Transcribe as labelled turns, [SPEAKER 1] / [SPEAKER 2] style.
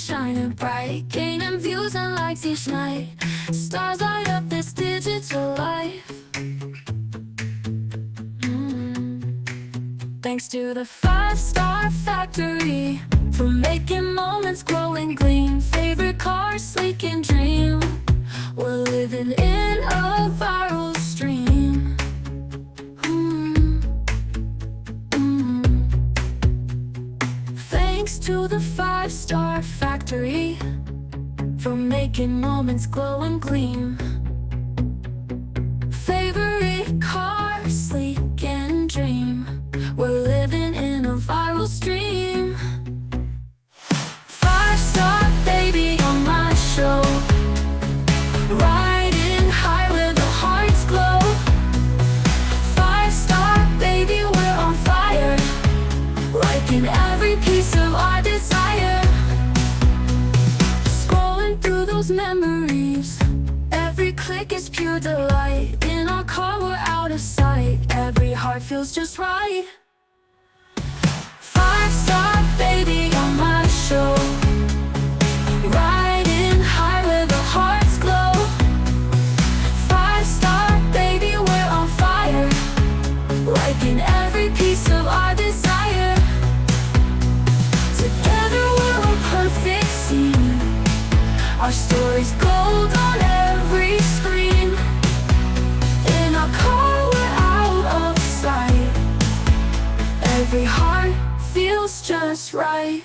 [SPEAKER 1] shining bright, gaining views and likes each night. Stars light up this digital life. Thanks to the 5-star factory for making moments glow and gleam. Favorite cars, sleek and dream. We're living in a viral stream. Thanks to the 5-star factory for making moments glow and gleam. Favorite car, sleek and dream. We're living in a viral stream. 5-star baby on my show, riding high where the hearts glow. 5-star baby, we're on fire, liking every piece of our desire. Scrolling through those memories, every click is pure delight. In our car we're out of sight, every heart feels just right. 5-star baby on my show, riding high where the hearts glow. 5-star baby, we're on fire, liking every piece of our desire. Together we're a perfect scene, our story's gold on every screen. In our car we're out of sight, every heart feels just right.